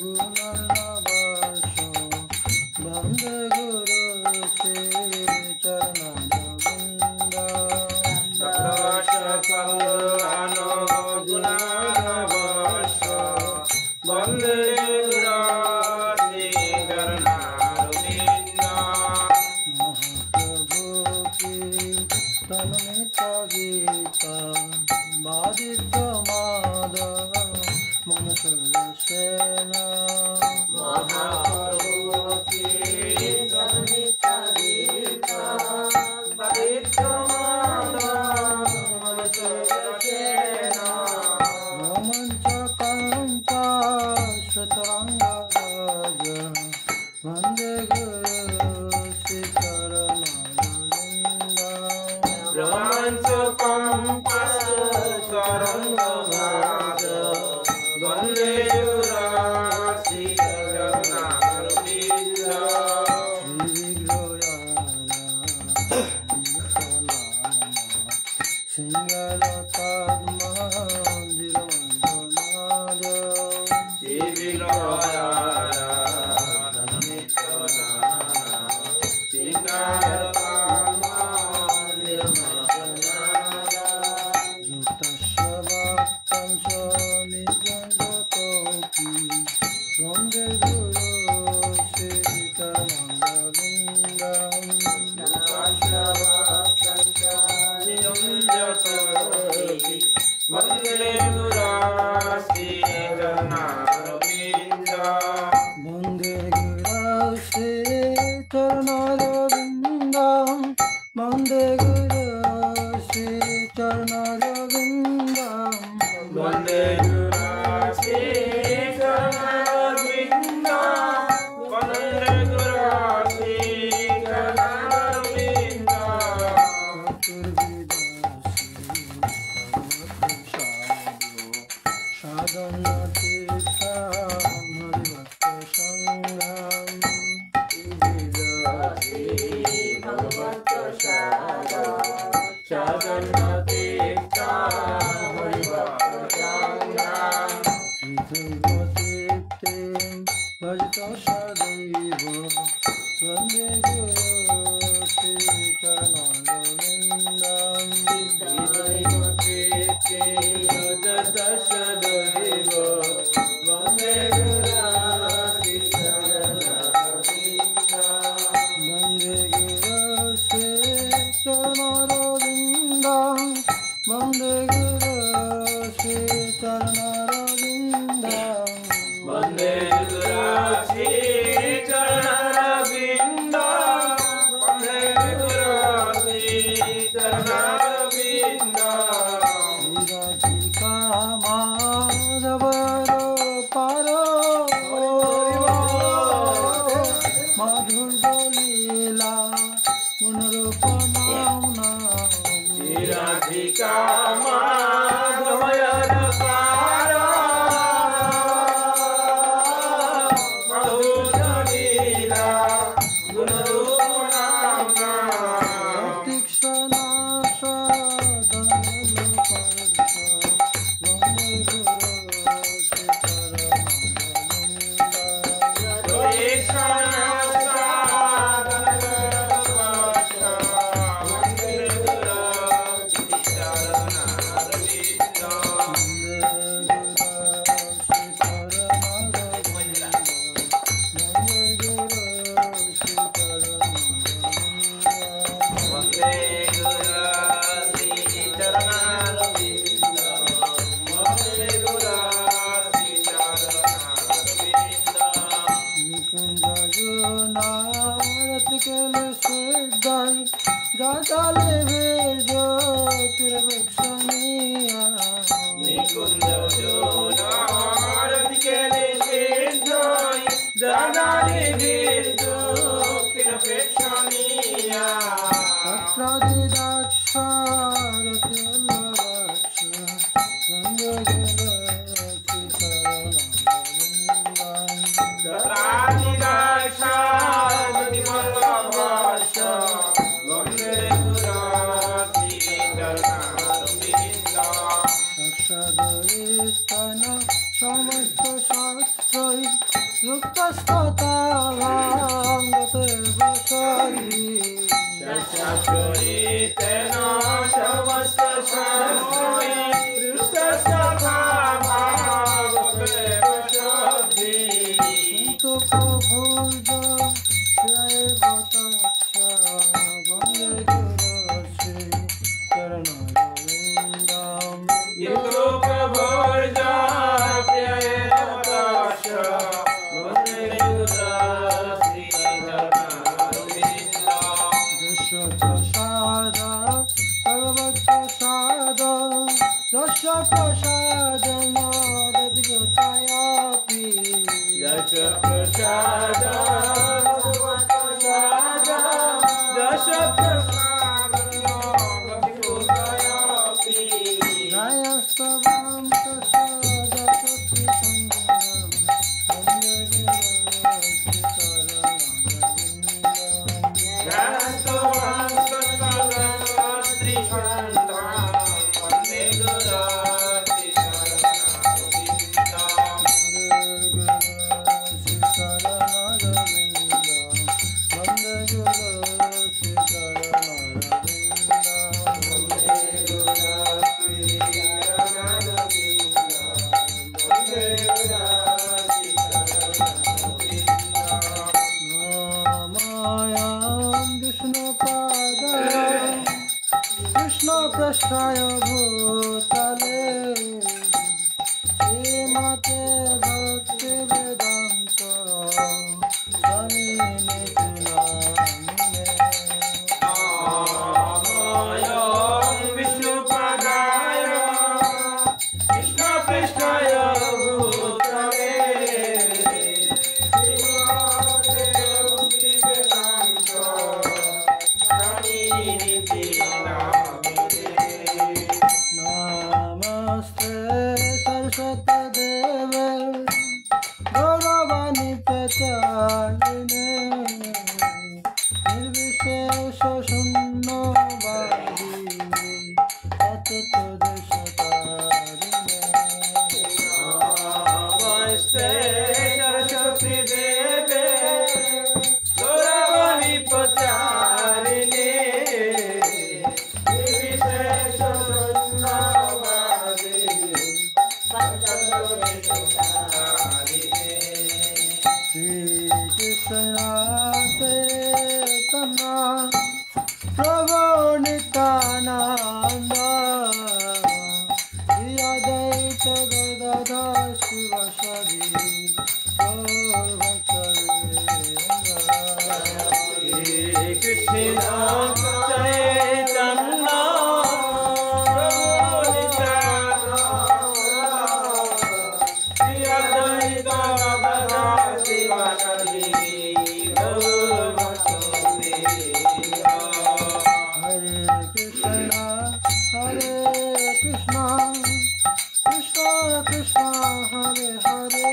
गुणनवास वन्दे गुरु श्री चरणरविन्द गुणनवास वन्दे गुरु श्री चरणरविन्द महाप्रभु की तन्मिता गीता बादित माधव मनसुरसेना महाप्रभु की तन्मिता गीता बादित माधव मनसुरसेना रोमांच कंपा श्रुतरंगराज वन्दे गुरु श्री चरणरविन्द रोमांच कंपा श्रुतरंगराज वन्दे गुरु श्री चरणरविन्द वन्दे गुरु श्री चरणरविन्द वन्दे गुरु श्री चरणरविन्द वन्दे गुरु श्री चरणरविन्द वन्दे गुरु श्री चरणरविन्द वन्दे गुरु श्री चरणरविन्द সমস্ত শাস্ত্রই Yuktastatavangateva shari Shashapuriteena shamasta shasoi Yuktastatavangateva shari Santoko bhulja Shaivatachya Vande Gurasi Charanarvindam Yuktastatavangateva Dasha prasada madadgatayapi Dasha prasada Dasha prasada Nayastavam prasada prasangam Prasthaya bhutale Srimate bhakti vedanta Swami Nitinamine Namayam Vishnupadaya Krishna Prasthaya bhutale Srimate bhakti vedanta Swami Nitinamine Namaste Saraswati Deve Gauravani Pratayine Nirvishesha Shunno Vadi Tattva Deshatarine Namaste Saraswati Deve Gauravani Pratayine Nirvishesha Sunnavadi Tattva Deshatarine Shri Krishna Chaitanya Prabhu Nityananda Shri Advaita Gadadhar Shivasari Krishna Chaitanya Prabhu Nityananda Shri Advaita Gadadhar Shivasari Gaur Bhakti Hare Krishna Hare Krishna Krishna Krishna Hare Hare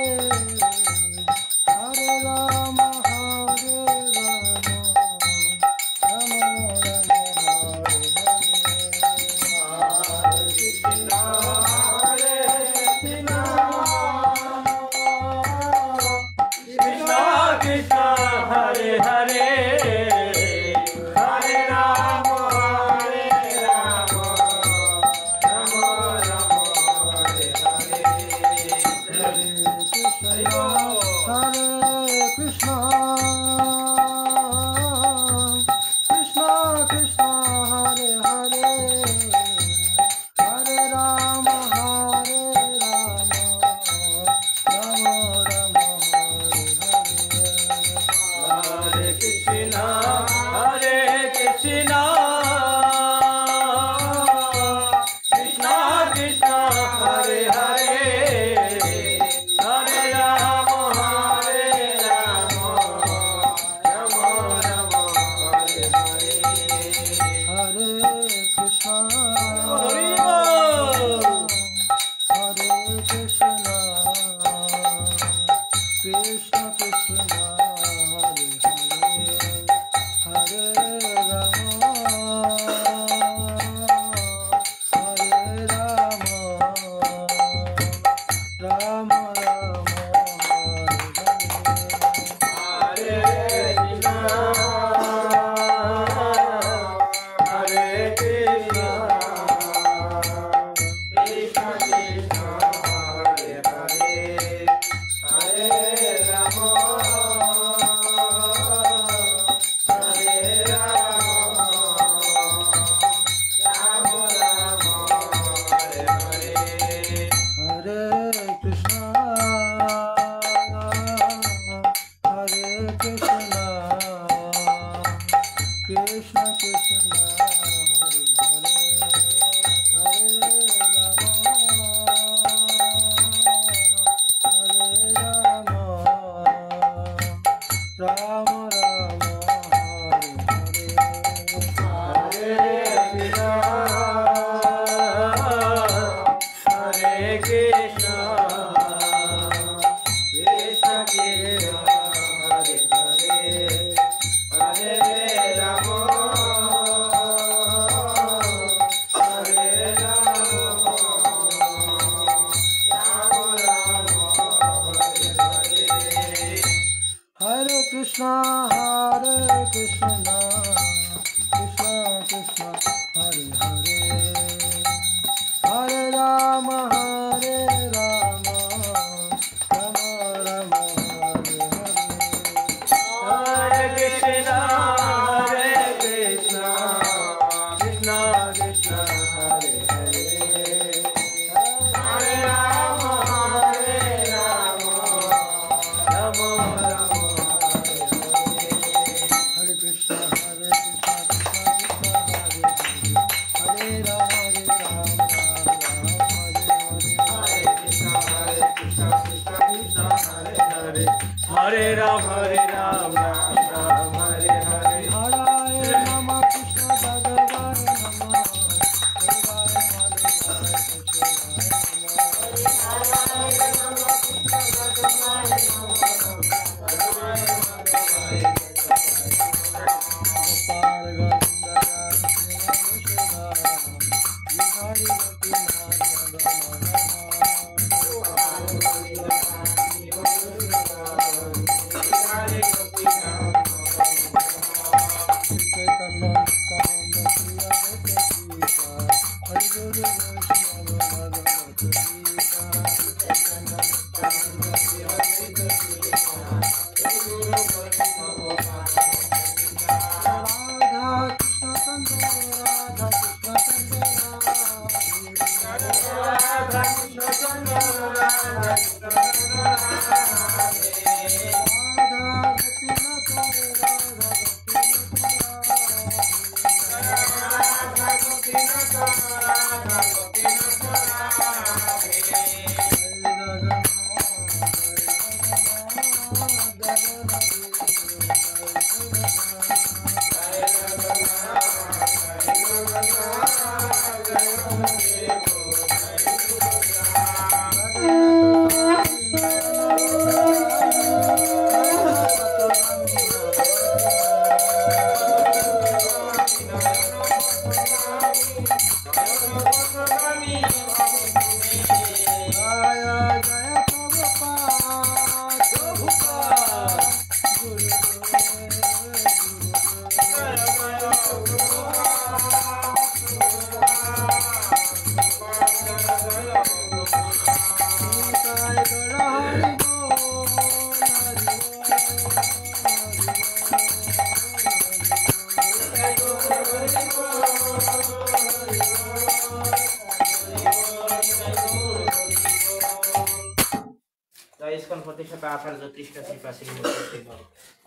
Hare Rama Hare Rama Rama Rama Hare Krishna Krishna Hare Hare Hare Rama Hare Rama Rama Rama Hare Hare Hare Krishna Hare Krishna Krishna Krishna Hare Hare Hare Rama Hare Rama Rama Rama Hare Hare Hare Krishna Hare Krishna Krishna Krishna Hare Hare Hare Rama Hare Rama Rama Rama Hare Hare Hare Krishna Hari Bol. Hare Krishna Krishna Krishna Hare Hare Hare Rama Hare Rama Rama Rama Hare Hare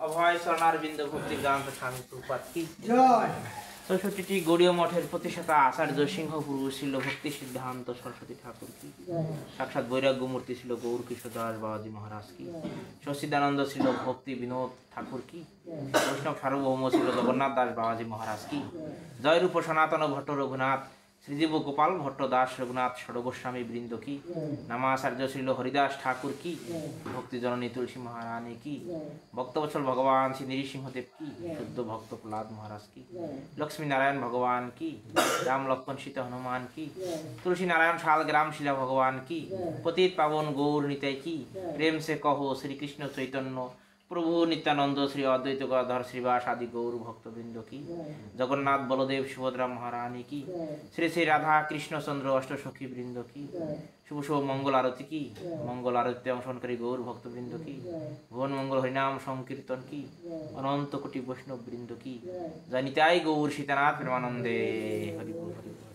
অভয় শরণারবিন্দ ভক্তি গান্ত স্বামী প্রপাত কি জয়। ৬৪টি গৌড়ীয় মঠের প্রতিষ্ঠাতা আচার্য সিংহপুরু ছিল ভক্তি সিদ্ধান্ত সরস্বতী ঠাকুর কি, সাক্ষাৎ বৈরাগ্য মূর্তি ছিল গৌর কিশোর দাস বাবাজি মহারাজ কি, সচিদানন্দ ছিল ভক্তি বিনোদ ঠাকুর কি, বৈষ্ণব সার্বভৌম ছিল জগন্নাথ দাস বাবাজি মহারাজ কি, জয়রূপ সনাতন ভট্ট রঘুনাথ শ্রীজীব গোপাল ভট্ট দাস রঘুনাথ ষড়গোস্বামী বৃন্দ কি, নামাচার্য ছিল হরিদাস ঠাকুর কি, ভক্তি জননী তুলসী মহারানী কি, ভক্তবৎসল ভগবান শ্রী নৃসিংহদেব কি, শুদ্ধ ভক্ত প্রহ্লাদ মহারাজ কি, লক্ষ্মী নারায়ণ ভগবান কি, রাম লক্ষ্মণ সীতা হনুমান কি, তুলসী নারায়ণ শাল গ্রাম শিলা ভগবান কি, পতিত পাবন গৌর নিতাই কি, প্রেম সে কहो শ্রীকৃষ্ণ চৈতন্য প্রভু নিত্যানন্দ শ্রী অদ্বৈত গদাধর শ্রীবাস আদি গৌর ভক্তবৃন্দ কি, জগন্নাথ বলদেব সুভদ্রা মহারানী কি, শ্রী শ্রী রাধা কৃষ্ণচন্দ্র অষ্টসখী বৃন্দ কি, শুভ শুভ মঙ্গল আরতি কি, মঙ্গল আরতিতে অংশগ্রহণকারী গৌর ভক্তবৃন্দ কি, ঘোর ভুবন মঙ্গল হরিনাম সংকীর্তন কি অনন্ত কোটি বৈষ্ণব বৃন্দ কি জানিতে আই গৌর সীতানাথ প্রেমানন্দে হরি বল হরি বল।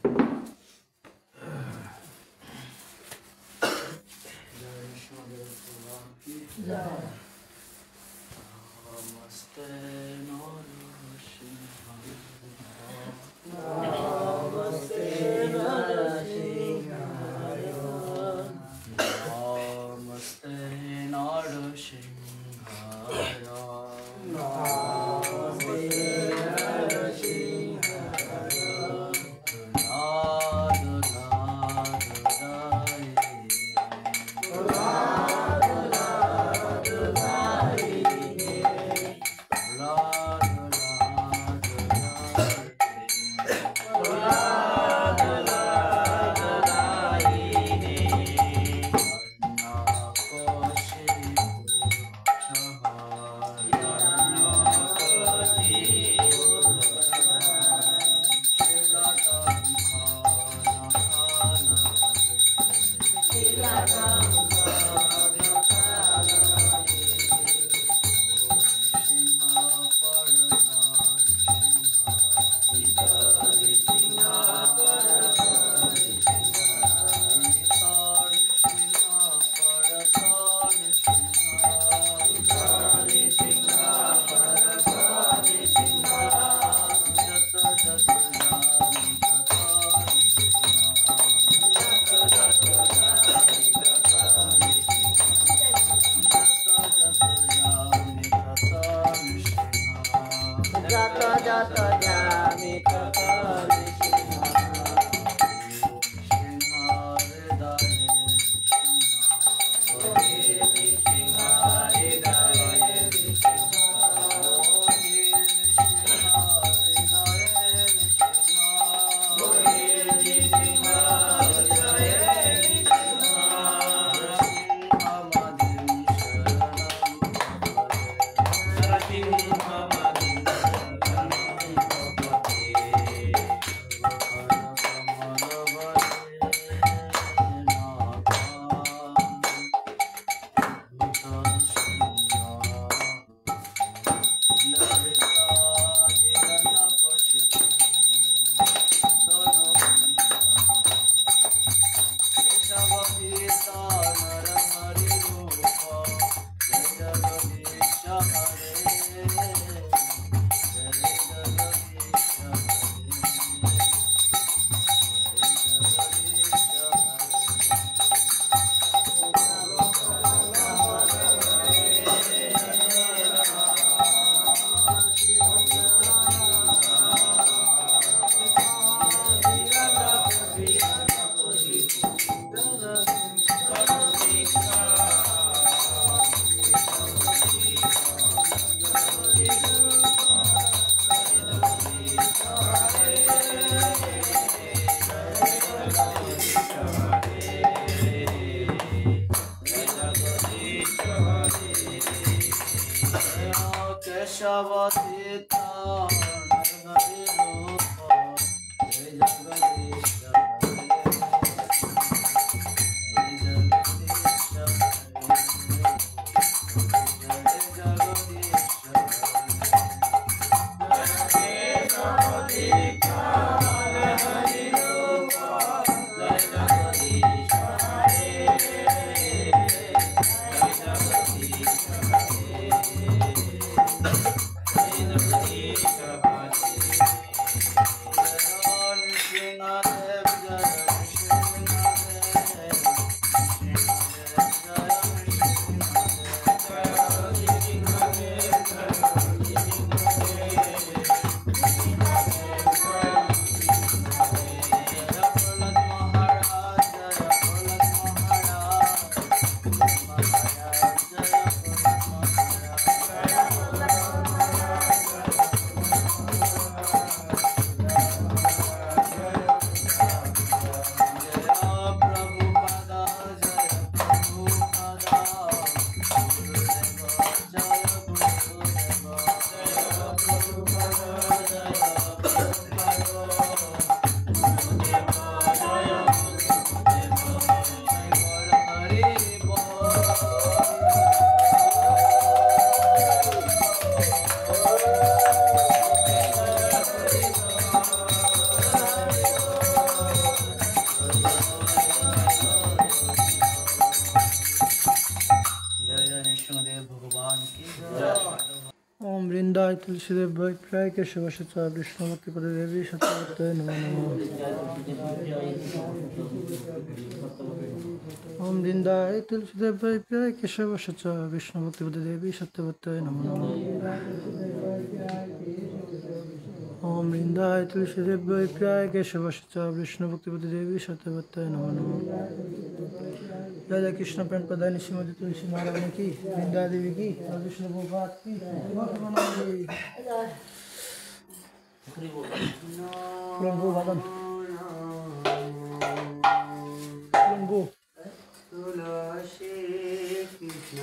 ओम वृंदाय तुलसीदेव प्राय केशवश विष्णु भक्ति पद देवी सत्यवत नमो नमः। ओम वृंदाय तुलसीदेव प्राय केशवश विष्णु भक्ति पद देवी सत्यवत नमो नमः। ओम वृंदाय तुलसीदेव प्राय केशवश विष्णु भक्ति पद देवी सत्यवत नमो नमः। राधा कृष्ण प्रेम प्रदानी श्रीमती तुलसी महारानी की, वृंदा देवी की, और विष्णु गोपाल की। प्रभु भगवान प्रभु तुलसी कृष्ण